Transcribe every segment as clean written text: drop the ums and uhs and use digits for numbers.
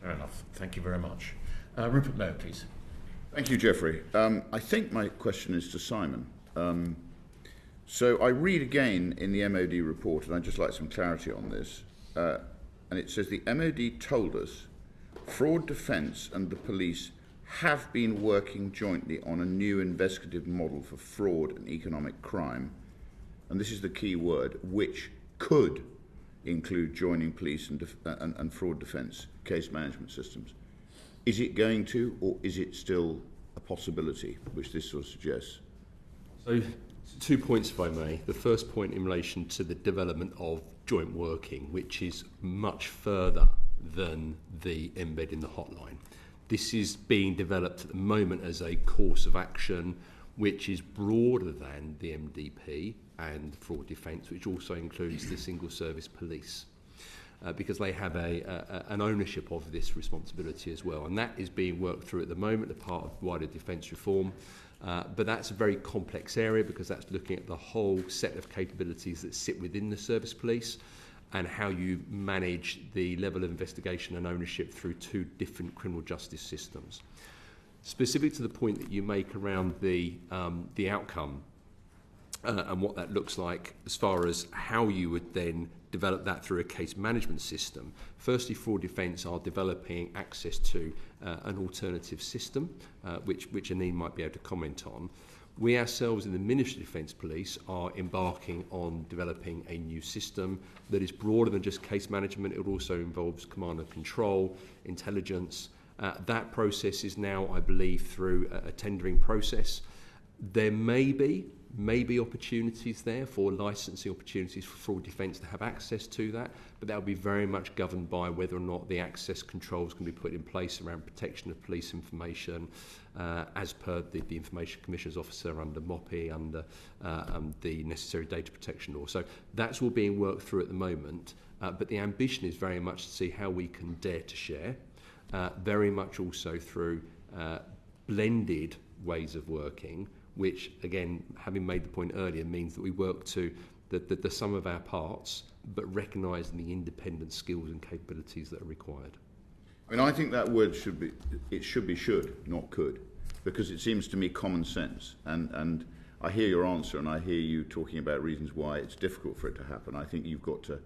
Fair enough. Thank you very much. Rupert Lowe, please. Thank you, Geoffrey. I think my question is to Simon. So I read again in the MOD report, and I'd just like some clarity on this. And it says the MOD told us fraud defence and the police have been working jointly on a new investigative model for fraud and economic crime. And this is the key word, which could include joining police and fraud defence case management systems. Is it going to, or is it still a possibility, which this sort of suggests? So, 2 points, if I may. The first point in relation to the development of joint working, which is much further than the embed in the hotline. This is being developed at the moment as a course of action which is broader than the MDP and fraud defence, which also includes the single service police. Because they have an ownership of this responsibility as well. And that is being worked through at the moment, a part of wider defence reform. But that's a very complex area because that's looking at the whole set of capabilities that sit within the service police and how you manage the level of investigation and ownership through two different criminal justice systems. Specific to the point that you make around the outcome and what that looks like as far as how you would then develop that through a case management system. Firstly, fraud defence are developing access to an alternative system, which Anine might be able to comment on. We ourselves in the Ministry of Defence Police are embarking on developing a new system that is broader than just case management. It also involves command and control, intelligence. That process is now, I believe, through a tendering process. There may be opportunities there for licensing opportunities for fraud defence to have access to that, but that will be very much governed by whether or not the access controls can be put in place around protection of police information as per the Information Commissioner's Officer under MOPI, under the necessary data protection law. So that's all being worked through at the moment, but the ambition is very much to see how we can dare to share, very much also through blended ways of working, which, again, having made the point earlier, means that we work to the sum of our parts, but recognising the independent skills and capabilities that are required. I mean, I think that word should be should, not could, because it seems to me common sense. And I hear your answer, and I hear you talking about reasons why it's difficult for it to happen. I think you've got to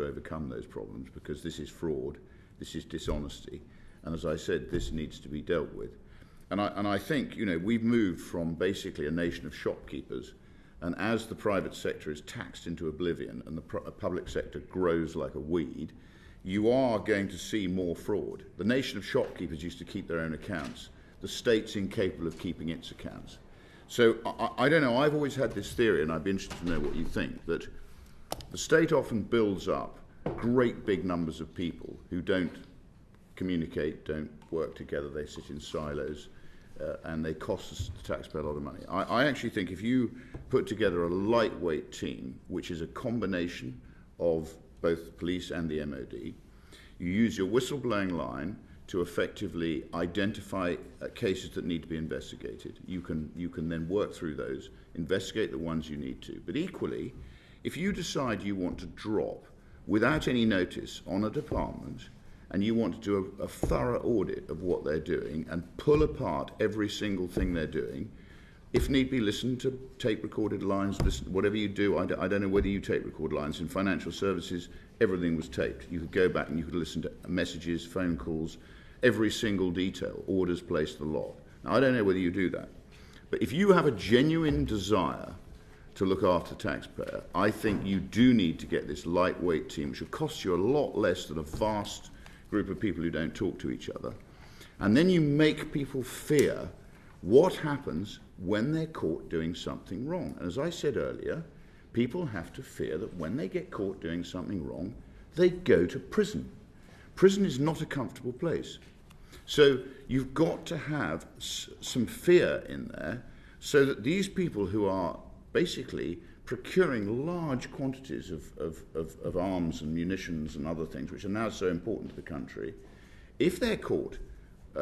overcome those problems because this is fraud, this is dishonesty, and as I said, this needs to be dealt with. And I think, we've moved from basically a nation of shopkeepers, and as the private sector is taxed into oblivion and the public sector grows like a weed, you are going to see more fraud. The nation of shopkeepers used to keep their own accounts. The state's incapable of keeping its accounts. So I don't know, I've always had this theory, and I'd be interested to know what you think, that the state often builds up great big numbers of people who don't communicate, don't work together, they sit in silos, and they cost the taxpayer a lot of money. I actually think if you put together a lightweight team, which is a combination of both the police and the MOD, you use your whistleblowing line to effectively identify cases that need to be investigated. You can then work through those, investigate the ones you need to. But equally, if you decide you want to drop without any notice on a department, and you want to do a thorough audit of what they're doing and pull apart every single thing they're doing, if need be, listen to tape-recorded lines, listen, whatever you do. I don't know whether you tape-record lines. In financial services, everything was taped. You could go back and you could listen to messages, phone calls, every single detail, orders placed, the lot. Now, I don't know whether you do that. But if you have a genuine desire to look after the taxpayer, I think you do need to get this lightweight team, which will cost you a lot less than a vast group of people who don't talk to each other. And then you make people fear what happens when they're caught doing something wrong. And as I said earlier, people have to fear that when they get caught doing something wrong, they go to prison. Prison is not a comfortable place. So you've got to have some fear in there so that these people who are basically procuring large quantities of arms and munitions and other things, which are now so important to the country, if they're caught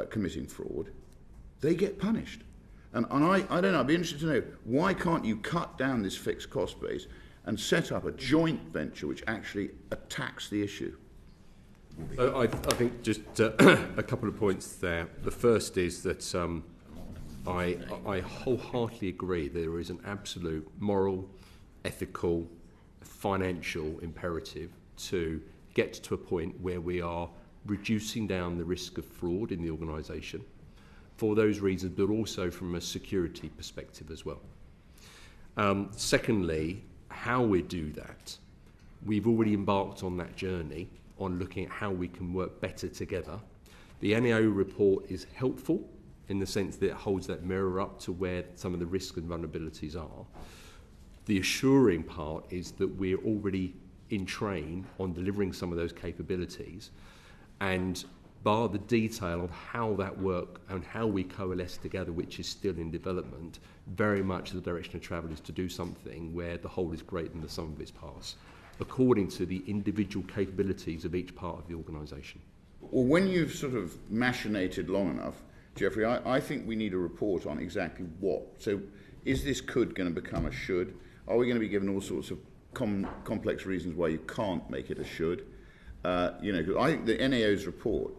committing fraud, they get punished. And I don't know, I'd be interested to know, why can't you cut down this fixed cost base and set up a joint venture which actually attacks the issue? will be. I think just a couple of points there. The first is that I wholeheartedly agree there is an absolute moral, ethical, financial imperative to get to a point where we are reducing down the risk of fraud in the organisation for those reasons, but also from a security perspective as well. Secondly, how we do that, we've already embarked on that journey on looking at how we can work better together. The NAO report is helpful in the sense that it holds that mirror up to where some of the risks and vulnerabilities are. The assuring part is that we're already in train on delivering some of those capabilities, and bar the detail of how that work and how we coalesce together, which is still in development, very much the direction of travel is to do something where the whole is greater than the sum of its parts, according to the individual capabilities of each part of the organisation. Well, when you've sort of machinated long enough, Geoffrey, I think we need a report on exactly what. So is this could going to become a should? Are we going to be given all sorts of complex reasons why you can't make it a should? Because I think the NAO's report,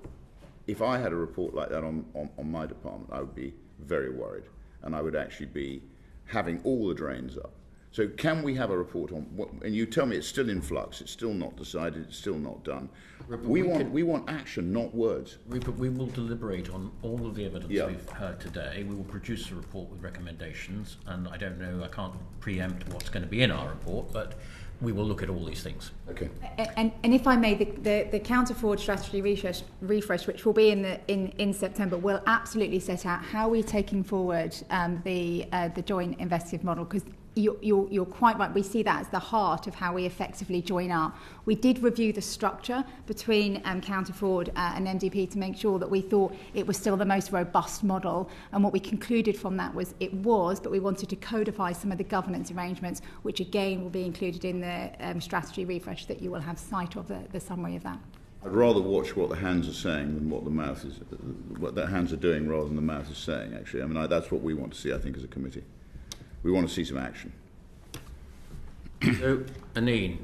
if I had a report like that on my department, I would be very worried, and I would actually be having all the drains up. So can we have a report on what, and you tell me it's still in flux, it's still not decided, it's still not done. Rupert, we want action, not words. Rupert, we will deliberate on all of the evidence Yeah. we've heard today. We will produce a report with recommendations, and I don't know, I can't preempt what's going to be in our report, but we will look at all these things. Okay. And if I may, the counter-fraud strategy refresh, which will be in September, will absolutely set out how we're taking forward the joint investigative model, because you're quite right. We see that as the heart of how we effectively join up. We did review the structure between counter-fraud and MDP to make sure that we thought it was still the most robust model, and what we concluded from that was it was, but we wanted to codify some of the governance arrangements, which again will be included in the strategy refresh that you will have sight of, the summary of that. I'd rather watch what the hands are saying than what the mouth is, what the hands are doing rather than the mouth is saying, actually. I mean, that's what we want to see, I think, as a committee. We want to see some action. So, Anine,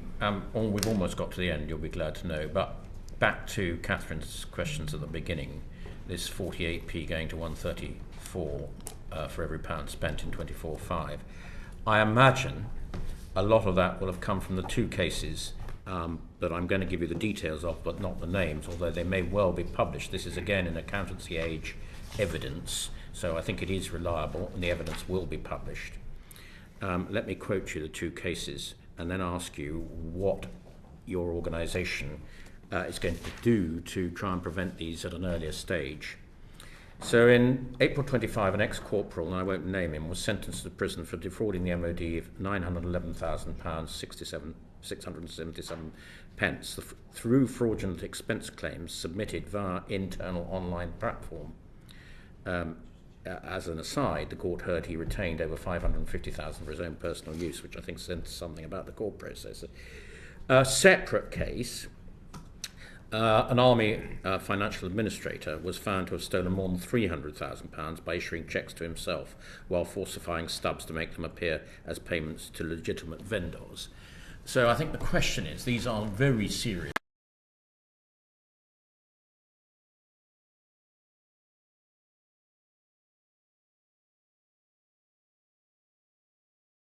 we've almost got to the end, you'll be glad to know, but back to Catherine's questions at the beginning, this 48p going to 134 for every pound spent in 24/5. I imagine a lot of that will have come from the two cases that I'm going to give you the details of, but not the names, although they may well be published. This is again in Accountancy Age evidence, so I think it is reliable and the evidence will be published. Let me quote you the two cases and then ask you what your organisation is going to do to try and prevent these at an earlier stage. So in April 25, an ex-corporal, and I won't name him, was sentenced to prison for defrauding the MOD of £911,000, 677 pence through fraudulent expense claims submitted via internal online platform. As an aside, the court heard he retained over $550,000 for his own personal use, which I think says something about the court process. A separate case, an Army financial administrator was found to have stolen more than £300,000 by issuing cheques to himself while falsifying stubs to make them appear as payments to legitimate vendors. So I think the question is, these are very serious